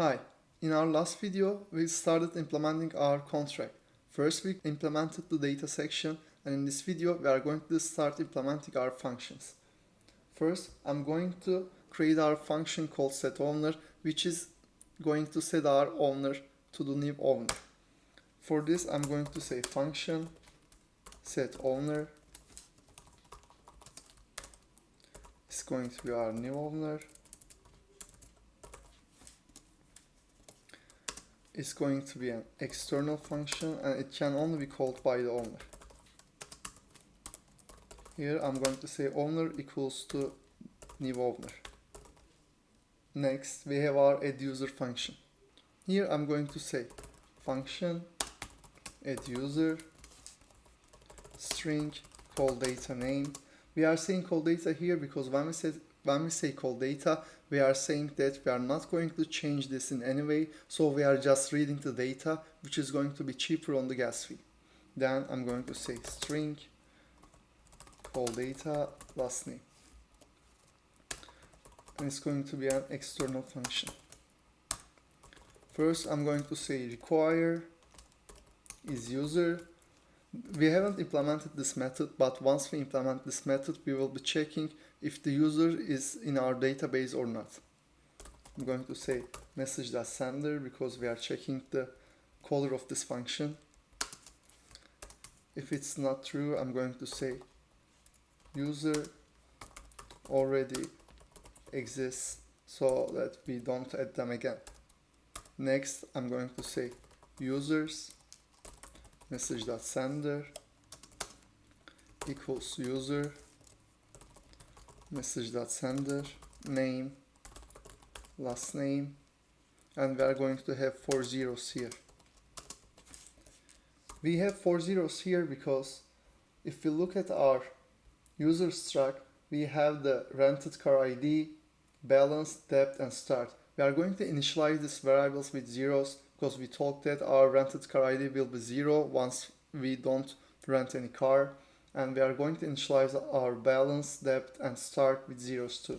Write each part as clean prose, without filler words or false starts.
Hi, in our last video we started implementing our contract. First we implemented the data section, and in this video we are going to start implementing our functions. First I'm going to create our function called setOwner, which is going to set our owner to the new owner. For this I'm going to say function setOwner is going to be our new owner. It's going to be an external function and it can only be called by the owner. Here I'm going to say owner equals to new owner. Next we have our addUser function. Here I'm going to say function addUser string call data name. We are saying call data here because when we say call data, we are saying that we are not going to change this in any way, so we are just reading the data, which is going to be cheaper on the gas fee. Then I'm going to say string call data last name, and it's going to be an external function. First I'm going to say require is user. We haven't implemented this method, but once we implement this method we will be checking if the user is in our database or not. I'm going to say message.sender because we are checking the caller of this function. If it's not true, I'm going to say user already exists so that we don't add them again. Next I'm going to say users message.sender equals user message.sender name last name, and we are going to have 4 zeros here. We have 4 zeros here because if we look at our user struct, we have the rented car ID, balance, depth, and start. We are going to initialize these variables with zeros because we thought that our rented car ID will be 0 once we don't rent any car, and we are going to initialize our balance, depth, and start with zeros too.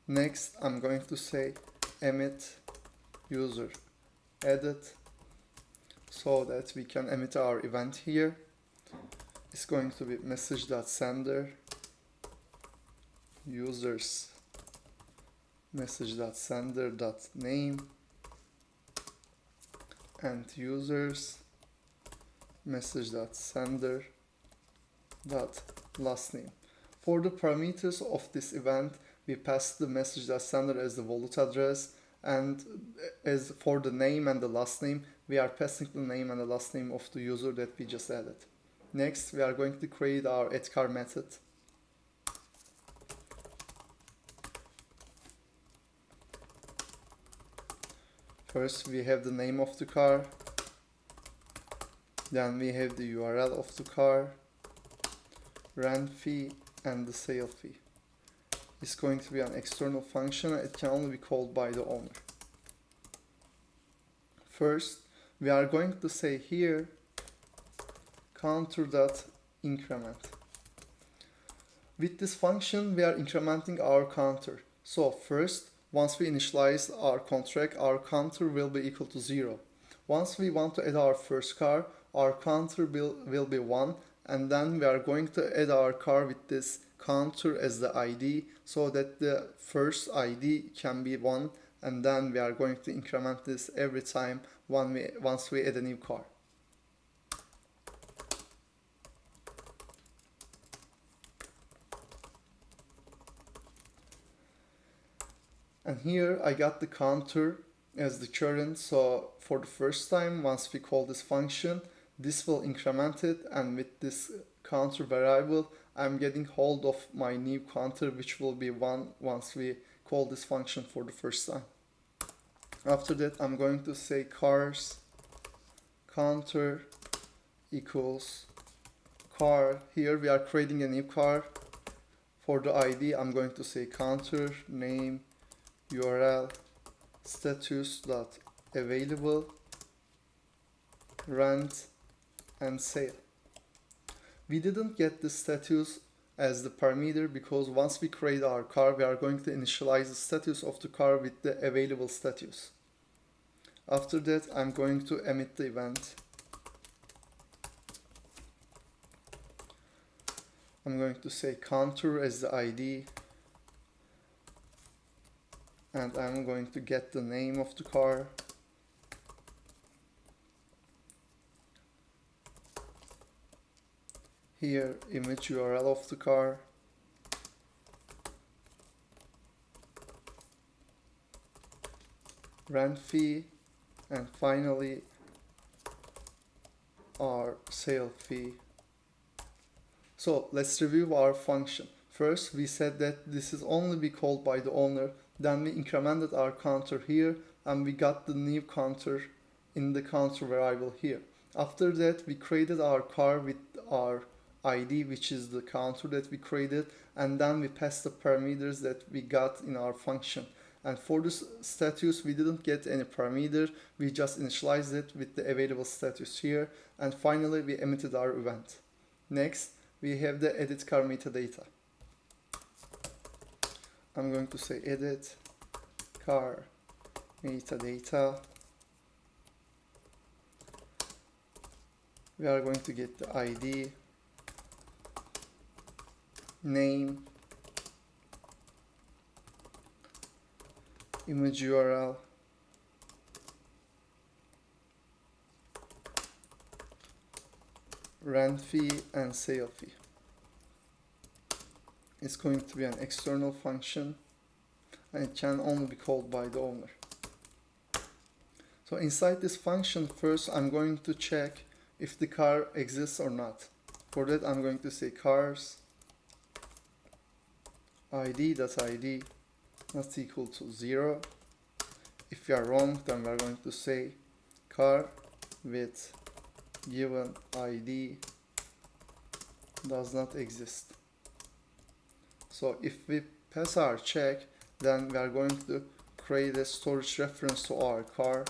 Next I'm going to say emit user edit so that we can emit our event here. It's going to be message.sender users message.sender.name and users message.sender.last name. For the parameters of this event, we pass the message.sender as the wallet address, and as for the name and the last name, we are passing the name and the last name of the user that we just added. Next, we are going to create our editCar method. First we have the name of the car, then we have the URL of the car, rent fee, and the sale fee. It's going to be an external function. It can only be called by the owner. First we are going to say here counter.increment. With this function we are incrementing our counter. So first, once we initialize our contract, our counter will be equal to 0. Once we want to add our first car, our counter will be 1, and then we are going to add our car with this counter as the ID so that the first ID can be 1, and then we are going to increment this every time once we add a new car. And here I got the counter as the current, so for the first time once we call this function, this will increment it, and with this counter variable I'm getting hold of my new counter, which will be 1 once we call this function for the first time. After that I'm going to say cars counter equals car. Here we are creating a new car. For the ID I'm going to say counter name URL status.available rent and sale. We didn't get the status as the parameter, because once we create our car, we are going to initialize the status of the car with the available status. After that, I'm going to emit the event. I'm going to say counter as the ID, and I'm going to get the name of the car. Here, image URL of the car. Rent fee, and finally our sale fee. So let's review our function. First, we said that this is only be called by the owner. Then we incremented our counter here, and we got the new counter in the counter variable here. After that, we created our car with our ID, which is the counter that we created, and then we passed the parameters that we got in our function. And for this status, we didn't get any parameter, we just initialized it with the available status here, and finally we emitted our event. Next, we have the editCarMetadata. I'm going to say editCarMetadata. We are going to get the ID, name, image URL, rent fee, and sale fee. It's going to be an external function, and it can only be called by the owner. So inside this function, first I'm going to check if the car exists or not. For that, I'm going to say cars id.id not equal to 0. If we are wrong, then we are going to say car with given id does not exist. So if we pass our check, then we are going to create a storage reference to our car.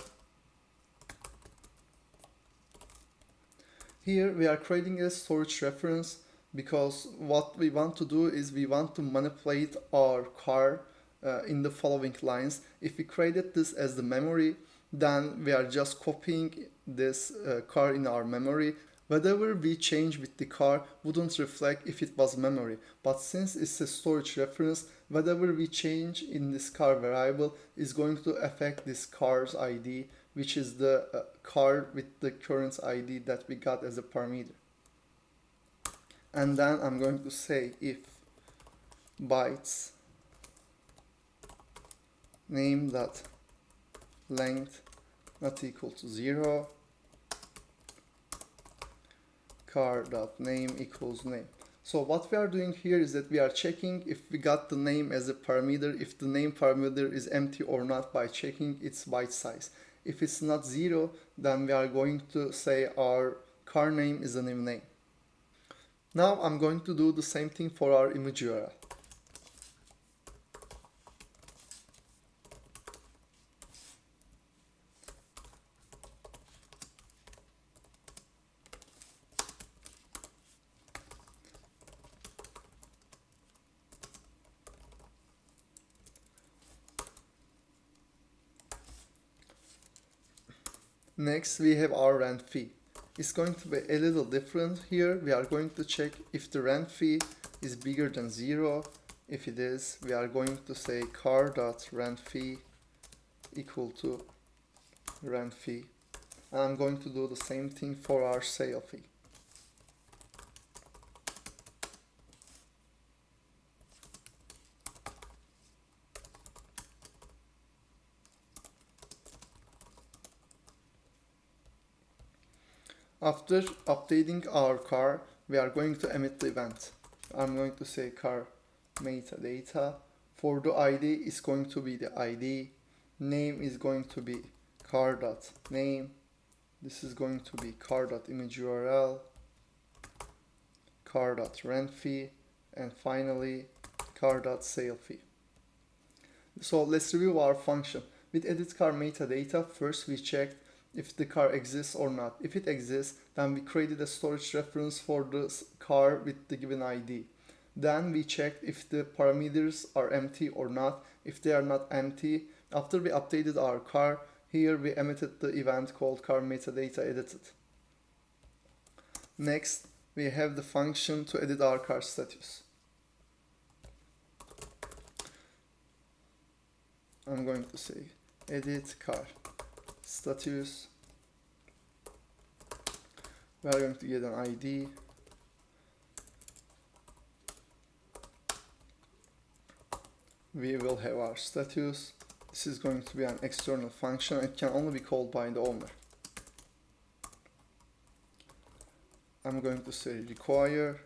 Here we are creating a storage reference because what we want to do is we want to manipulate our car in the following lines. If we created this as the memory, then we are just copying this car in our memory. Whatever we change with the car wouldn't reflect if it was memory, but since it's a storage reference, whatever we change in this car variable is going to affect this car's ID, which is the car with the current ID that we got as a parameter. And then I'm going to say if bytes name.length not equal to 0, car.name equals name. So what we are doing here is that we are checking if we got the name as a parameter, if the name parameter is empty or not, by checking its byte size. If it's not 0, then we are going to say our car name is a new name. Now I'm going to do the same thing for our image URL. Next, we have our rent fee. It's going to be a little different here. We are going to check if the rent fee is bigger than 0. If it is, we are going to say car.rentFee equal to rent fee. And I'm going to do the same thing for our sale fee. After updating our car, we are going to emit the event. I'm going to say car metadata. For the ID, it's going to be the ID. Name is going to be car.name. This is going to be car.imageURL, car.rentFee, and finally car.saleFee. So let's review our function. With editCarMetadata, first we checked if the car exists or not. If it exists, then we created a storage reference for the car with the given ID. Then we check if the parameters are empty or not. If they are not empty, after we updated our car, here we emitted the event called Car Metadata edited. Next, we have the function to edit our car status. I'm going to say editCarStatus. We are going to get an ID. We will have our status. This is going to be an external function. It can only be called by the owner. I'm going to say require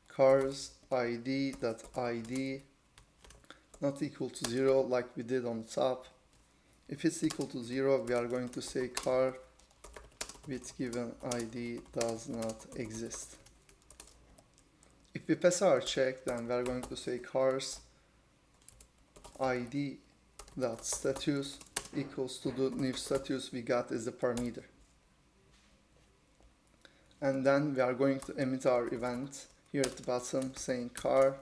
cars id.id not equal to 0 like we did on the top. If it's equal to 0, we are going to say car with given ID does not exist. If we pass our check, then we are going to say cars id.status equals to the new status we got as a parameter. And then we are going to emit our event here at the bottom saying car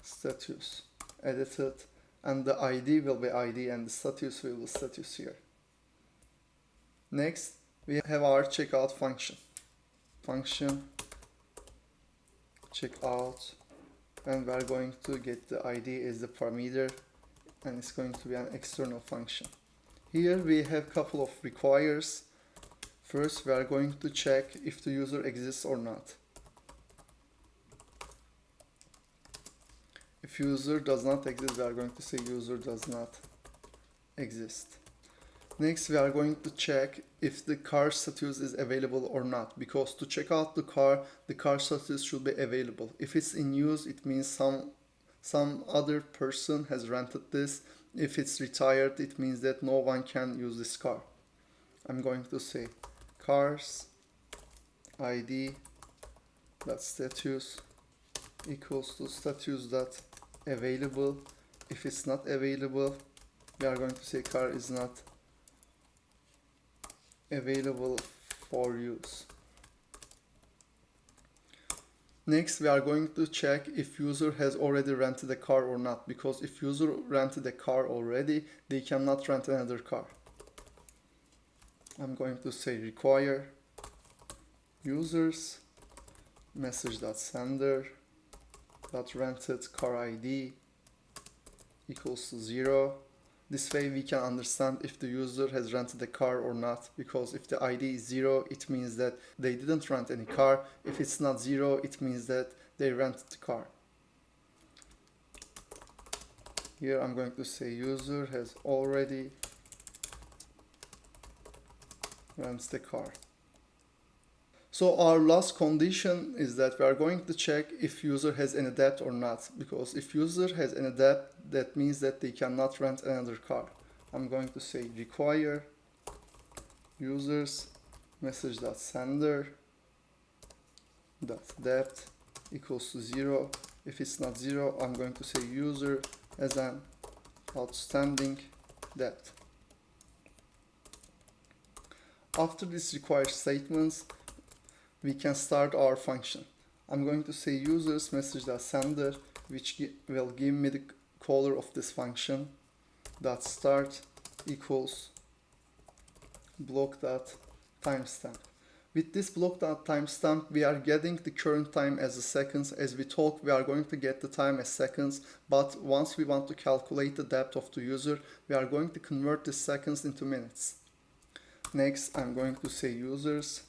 status edited, and the ID will be ID and the status will be status here. Next, we have our checkout function. Function checkout, and we are going to get the ID as the parameter, and it's going to be an external function. Here we have a couple of requires. First, we are going to check if the user exists or not. If user does not exist, we are going to say user does not exist. Next, we are going to check if the car status is available or not, because to check out the car status should be available. If it's in use, it means some other person has rented this. If it's retired, it means that no one can use this car. I'm going to say cars id.status equals to status.available. If it's not available, we are going to say car is not available for use. Next, we are going to check if user has already rented a car or not, because if user rented a car already, they cannot rent another car. I'm going to say require users message.sender.rented car ID equals to 0. This way we can understand if the user has rented a car or not, because if the ID is 0, it means that they didn't rent any car. If it's not 0, it means that they rented the car. Here I'm going to say user has already rents the car. So our last condition is that we are going to check if user has any debt or not, because if user has any debt, that means that they cannot rent another car. I'm going to say require users message.sender.debt equals to 0. If it's not 0, I'm going to say user has an outstanding debt. After this require statements, we can start our function. I'm going to say users message.sender, which will give me the caller of this function, .start equals block.timestamp. With this block.timestamp, we are getting the current time as a seconds. As we talk, we are going to get the time as seconds, but once we want to calculate the depth of the user, we are going to convert the seconds into minutes. Next, I'm going to say users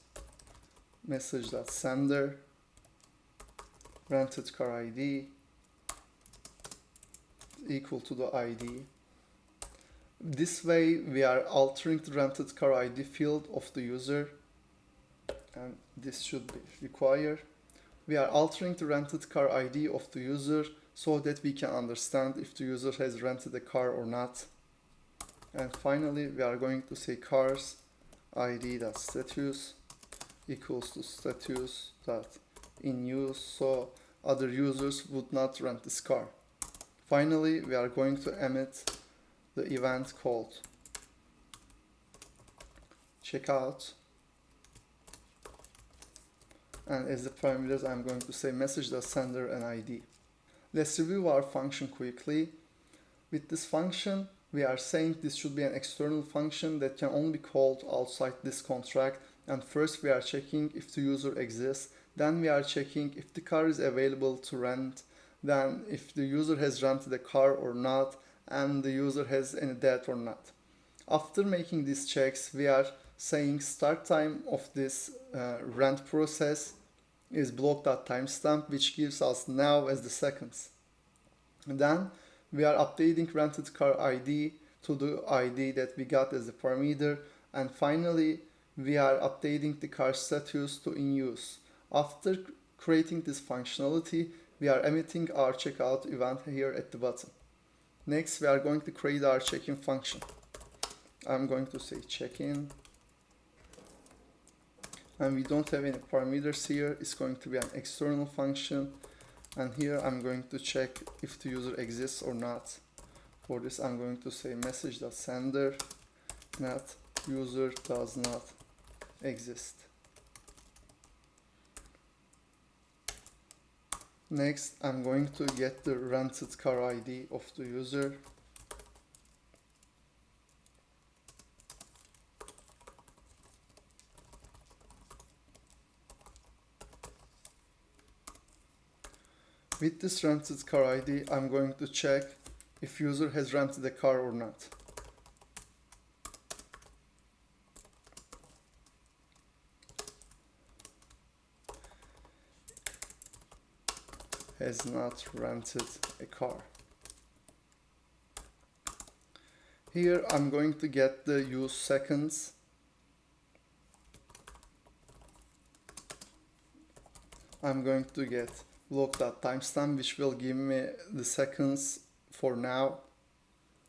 message.sender rented car ID equal to the ID. This way we are altering the rented car ID field of the user, and this should be require. We are altering the rented car ID of the user so that we can understand if the user has rented a car or not. And finally, we are going to say cars id.status equals to status.in use, so other users would not rent this car. Finally, we are going to emit the event called checkout And as the parameters, I'm going to say message.sender and ID. Let's review our function quickly. With this function, we are saying this should be an external function that can only be called outside this contract. And first we are checking if the user exists. Then we are checking if the car is available to rent. Then if the user has rented a car or not, and the user has any debt or not. After making these checks, we are saying start time of this rent process is block.timestamp, which gives us now as the seconds. And then we are updating rented car ID to the ID that we got as the parameter. And finally, we are updating the car status to in use. After creating this functionality, we are emitting our checkout event here at the bottom. Next, we are going to create our checkin function. I'm going to say checkin. And we don't have any parameters here. It's going to be an external function. And here I'm going to check if the user exists or not. For this, I'm going to say message.sender not user does not exist. Next, I'm going to get the rented car ID of the user. With this rented car ID, I'm going to check if user has rented a car or not. Has not rented a car. Here I'm going to get the use seconds. I'm going to get block.timestamp, which will give me the seconds for now.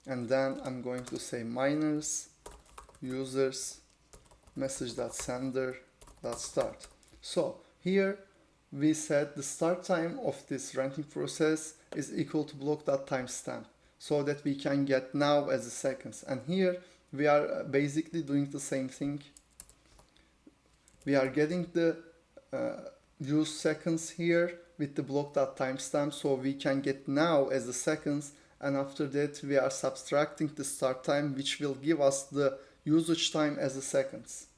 And then I'm going to say minus users message.sender.start. So here we said the start time of this renting process is equal to block.timestamp, so that we can get now as the seconds. And here we are basically doing the same thing. We are getting the use seconds here with the block.timestamp, so we can get now as the seconds, and after that we are subtracting the start time, which will give us the usage time as the seconds.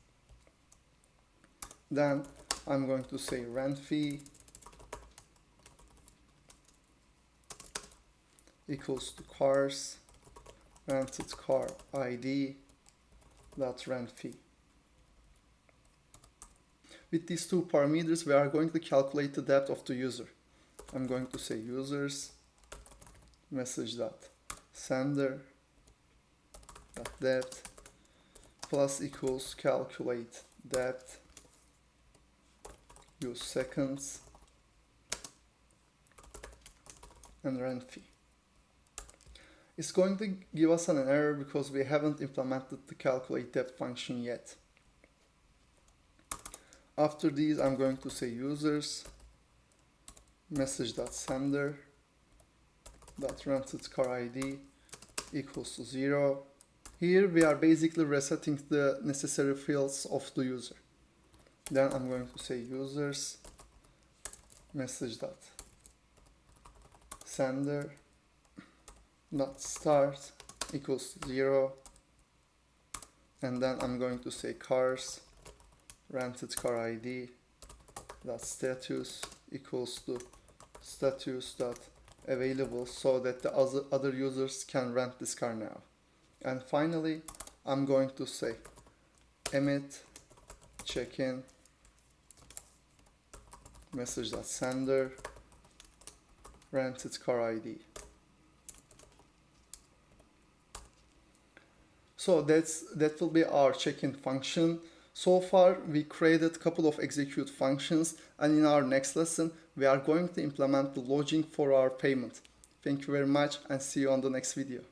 Then I'm going to say rent fee equals to cars rented car ID dot rent fee. With these two parameters, we are going to calculate the depth of the user. I'm going to say users message.sender.depth plus equals calculate depth use seconds and rent fee. It's going to give us an error because we haven't implemented the calculate depth function yet. After these, I'm going to say users message.sender.rented car ID equals to 0. Here we are basically resetting the necessary fields of the user. Then I'm going to say users message.sender.start equals to 0. And then I'm going to say cars rented car ID dot status equals to status dot available, so that the other users can rent this car now. And finally, I'm going to say emit checkin message.sender rented car ID. So that will be our checkin function. So far, we created a couple of execute functions, and in our next lesson, we are going to implement the login for our payment. Thank you very much, and see you on the next video.